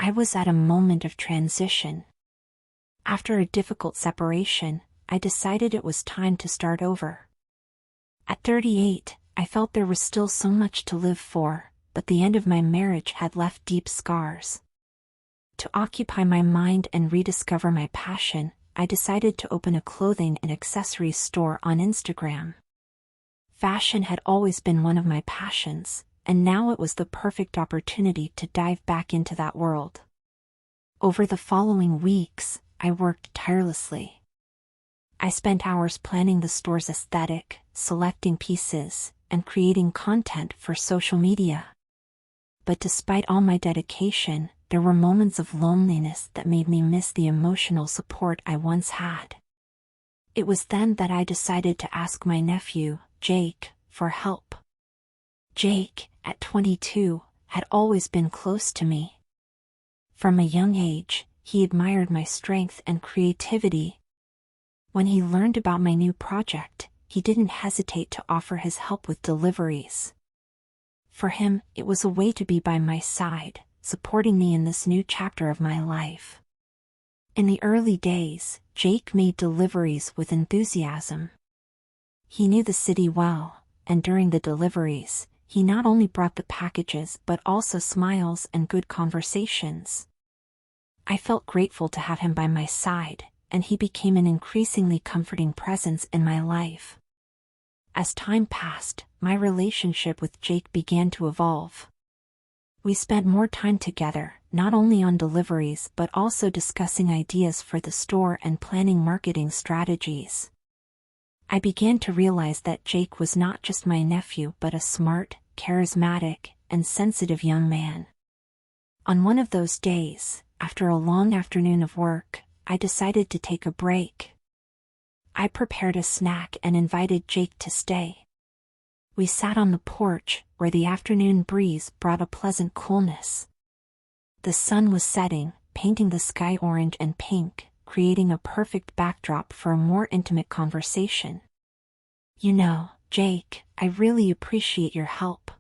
I was at a moment of transition. After a difficult separation, I decided it was time to start over. At 38, I felt there was still so much to live for, but the end of my marriage had left deep scars. To occupy my mind and rediscover my passion, I decided to open a clothing and accessories store on Instagram. Fashion had always been one of my passions, and now it was the perfect opportunity to dive back into that world. Over the following weeks, I worked tirelessly. I spent hours planning the store's aesthetic, selecting pieces, and creating content for social media. But despite all my dedication, there were moments of loneliness that made me miss the emotional support I once had. It was then that I decided to ask my nephew, Jake, for help. Jake, at 22, had always been close to me. From a young age, he admired my strength and creativity. When he learned about my new project, he didn't hesitate to offer his help with deliveries. For him, it was a way to be by my side, supporting me in this new chapter of my life. In the early days, Jake made deliveries with enthusiasm. He knew the city well, and during the deliveries, he not only brought the packages but also smiles and good conversations. I felt grateful to have him by my side, and he became an increasingly comforting presence in my life. As time passed, my relationship with Jake began to evolve. We spent more time together, not only on deliveries but also discussing ideas for the store and planning marketing strategies. I began to realize that Jake was not just my nephew but a smart, charismatic, and sensitive young man. On one of those days, after a long afternoon of work, I decided to take a break. I prepared a snack and invited Jake to stay. We sat on the porch, where the afternoon breeze brought a pleasant coolness. The sun was setting, painting the sky orange and pink, creating a perfect backdrop for a more intimate conversation. "You know, Jake, I really appreciate your help.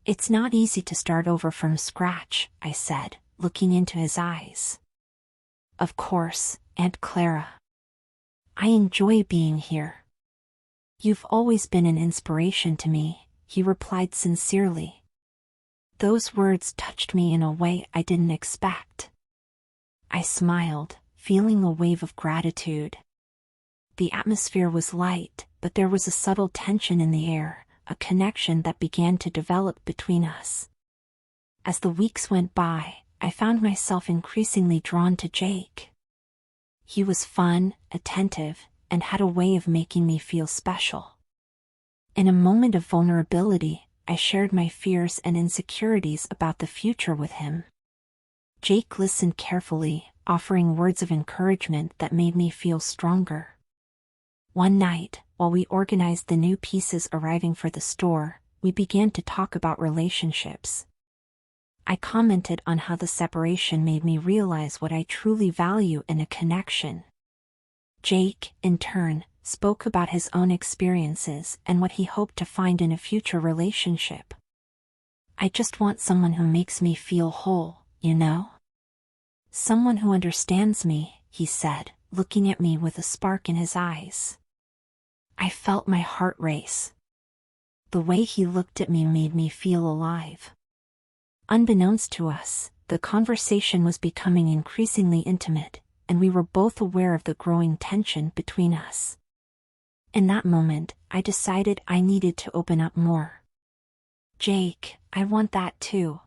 It's not easy to start over from scratch," I said, looking into his eyes. "Of course, Aunt Clara. I enjoy being here. You've always been an inspiration to me," he replied sincerely. Those words touched me in a way I didn't expect. I smiled, feeling a wave of gratitude. The atmosphere was light, but there was a subtle tension in the air, a connection that began to develop between us. As the weeks went by, I found myself increasingly drawn to Jake. He was fun, attentive, and had a way of making me feel special. In a moment of vulnerability, I shared my fears and insecurities about the future with him. Jake listened carefully, offering words of encouragement that made me feel stronger. One night, while we organized the new pieces arriving for the store, we began to talk about relationships. I commented on how the separation made me realize what I truly value in a connection. Jake, in turn, spoke about his own experiences and what he hoped to find in a future relationship. "I just want someone who makes me feel whole, you know? Someone who understands me," he said, looking at me with a spark in his eyes. I felt my heart race. The way he looked at me made me feel alive. Unbeknownst to us, the conversation was becoming increasingly intimate, and we were both aware of the growing tension between us. In that moment, I decided I needed to open up more. "Jake, I want that too.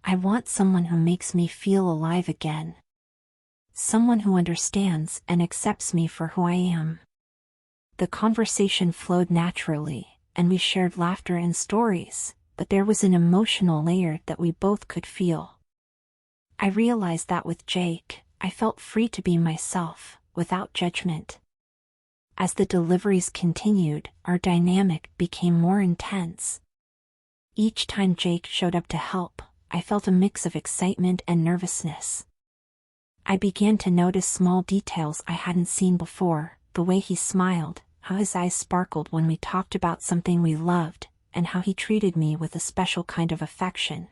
I want someone who makes me feel alive again. Someone who understands and accepts me for who I am." The conversation flowed naturally, and we shared laughter and stories, but there was an emotional layer that we both could feel. I realized that with Jake, I felt free to be myself, without judgment. As the deliveries continued, our dynamic became more intense. Each time Jake showed up to help, I felt a mix of excitement and nervousness. I began to notice small details I hadn't seen before, the way he smiled, how his eyes sparkled when we talked about something we loved, and how he treated me with a special kind of affection.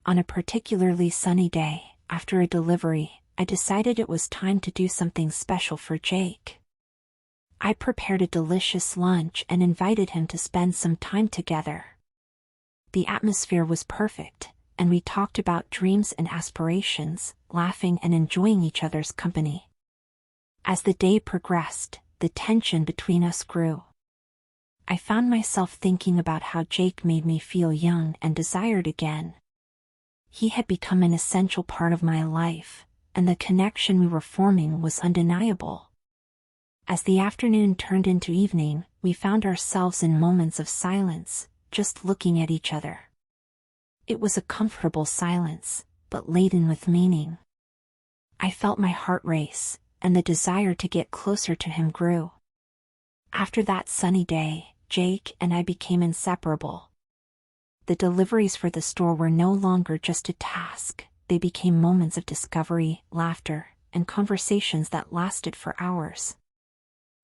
On a particularly sunny day, after a delivery, I decided it was time to do something special for Jake. I prepared a delicious lunch and invited him to spend some time together. The atmosphere was perfect, and we talked about dreams and aspirations, laughing and enjoying each other's company. As the day progressed, the tension between us grew. I found myself thinking about how Jake made me feel young and desired again. He had become an essential part of my life, and the connection we were forming was undeniable. As the afternoon turned into evening, we found ourselves in moments of silence, just looking at each other. It was a comfortable silence, but laden with meaning. I felt my heart race, and the desire to get closer to him grew. After that sunny day, Jake and I became inseparable. The deliveries for the store were no longer just a task, they became moments of discovery, laughter, and conversations that lasted for hours.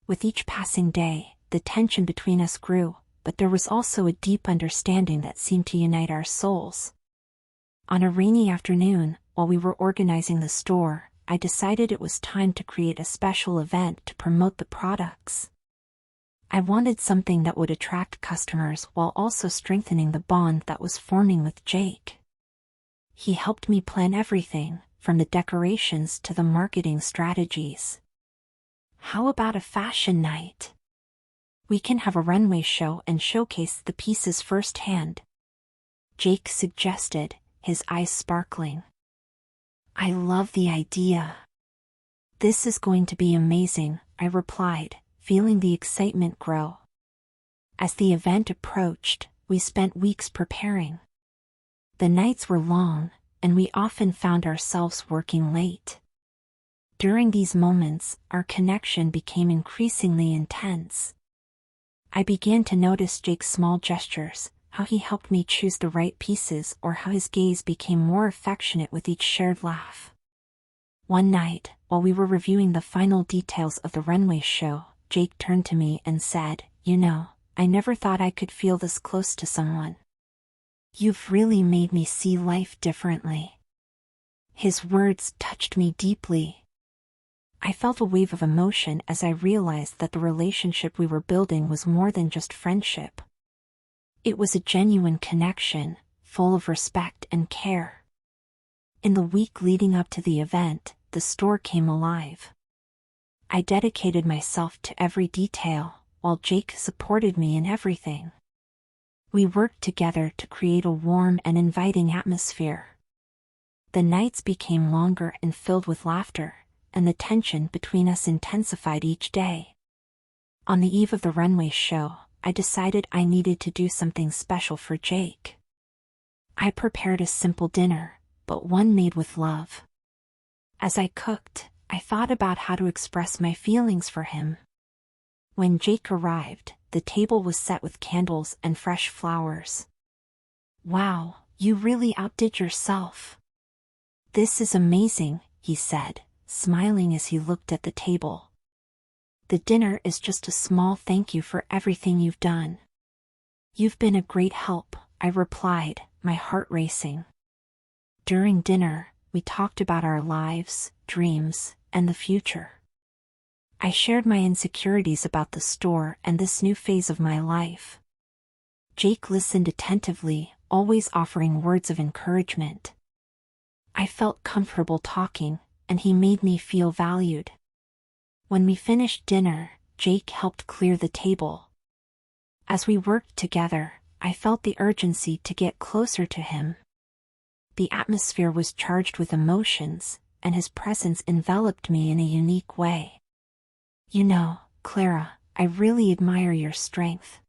With each passing day, the tension between us grew, but there was also a deep understanding that seemed to unite our souls. On a rainy afternoon, while we were organizing the store, I decided it was time to create a special event to promote the products. I wanted something that would attract customers while also strengthening the bond that was forming with Jake. He helped me plan everything, from the decorations to the marketing strategies. How about a fashion night? We can have a runway show and showcase the pieces firsthand, Jake suggested, his eyes sparkling. I love the idea. This is going to be amazing, I replied, feeling the excitement grow. As the event approached, we spent weeks preparing. The nights were long, and we often found ourselves working late. During these moments, our connection became increasingly intense. I began to notice Jake's small gestures, how he helped me choose the right pieces, or how his gaze became more affectionate with each shared laugh. One night, while we were reviewing the final details of the runway show, Jake turned to me and said, "You know, I never thought I could feel this close to someone. You've really made me see life differently." His words touched me deeply. I felt a wave of emotion as I realized that the relationship we were building was more than just friendship. It was a genuine connection, full of respect and care. In the week leading up to the event, the store came alive. I dedicated myself to every detail, while Jake supported me in everything. We worked together to create a warm and inviting atmosphere. The nights became longer and filled with laughter, and the tension between us intensified each day. On the eve of the runway show, I decided I needed to do something special for Jake. I prepared a simple dinner, but one made with love. As I cooked, I thought about how to express my feelings for him. When Jake arrived, the table was set with candles and fresh flowers. "Wow, you really outdid yourself. This is amazing," he said, smiling as he looked at the table. "The dinner is just a small thank you for everything you've done." "You've been a great help," I replied, my heart racing. During dinner, we talked about our lives, dreams, and the future. I shared my insecurities about the store and this new phase of my life. Jake listened attentively, always offering words of encouragement. I felt comfortable talking, and he made me feel valued. When we finished dinner, Jake helped clear the table. As we worked together, I felt the urgency to get closer to him. The atmosphere was charged with emotions, and his presence enveloped me in a unique way. "You know, Clara, I really admire your strength.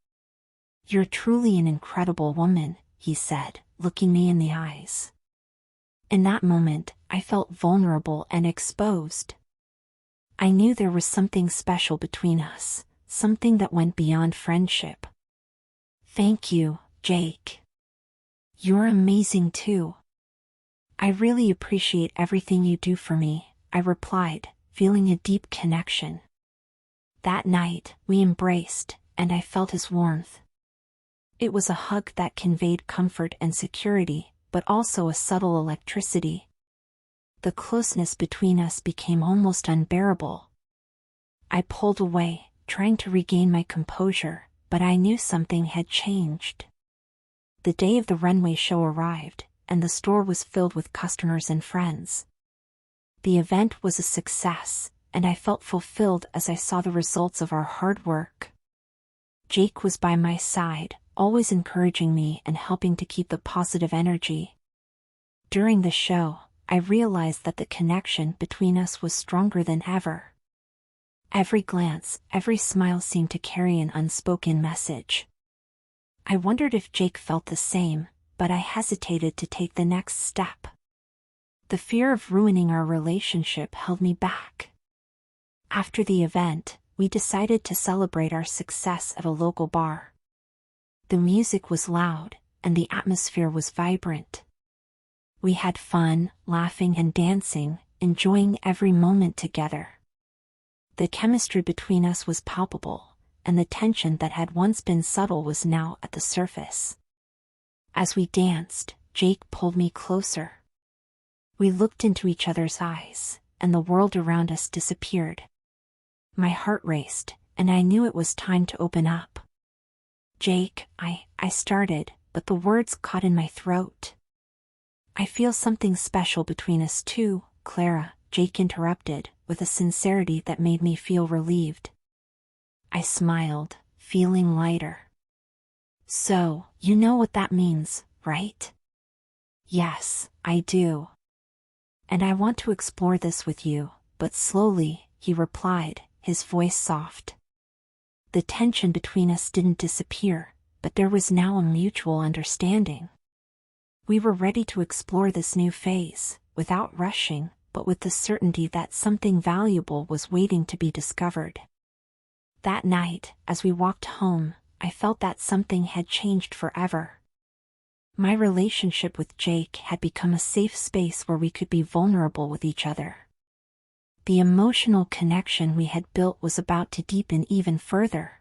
You're truly an incredible woman," he said, looking me in the eyes. In that moment, I felt vulnerable and exposed. I knew there was something special between us, something that went beyond friendship. "Thank you, Jake. You're amazing too. I really appreciate everything you do for me," I replied, feeling a deep connection. That night, we embraced, and I felt his warmth. It was a hug that conveyed comfort and security, but also a subtle electricity. The closeness between us became almost unbearable. I pulled away, trying to regain my composure, but I knew something had changed. The day of the runway show arrived, and the store was filled with customers and friends. The event was a success, and I felt fulfilled as I saw the results of our hard work. Jake was by my side, always encouraging me and helping to keep the positive energy. During the show, I realized that the connection between us was stronger than ever. Every glance, every smile seemed to carry an unspoken message. I wondered if Jake felt the same, but I hesitated to take the next step. The fear of ruining our relationship held me back. After the event, we decided to celebrate our success at a local bar. The music was loud, and the atmosphere was vibrant. We had fun, laughing and dancing, enjoying every moment together. The chemistry between us was palpable, and the tension that had once been subtle was now at the surface. As we danced, Jake pulled me closer. We looked into each other's eyes, and the world around us disappeared. My heart raced, and I knew it was time to open up. Jake, I started, but the words caught in my throat. I feel something special between us too, Clara, Jake interrupted, with a sincerity that made me feel relieved. I smiled, feeling lighter. So, you know what that means, right? Yes, I do. And I want to explore this with you, but slowly, he replied, his voice soft. The tension between us didn't disappear, but there was now a mutual understanding. We were ready to explore this new phase, without rushing, but with the certainty that something valuable was waiting to be discovered. That night, as we walked home, I felt that something had changed forever. My relationship with Jake had become a safe space where we could be vulnerable with each other. The emotional connection we had built was about to deepen even further.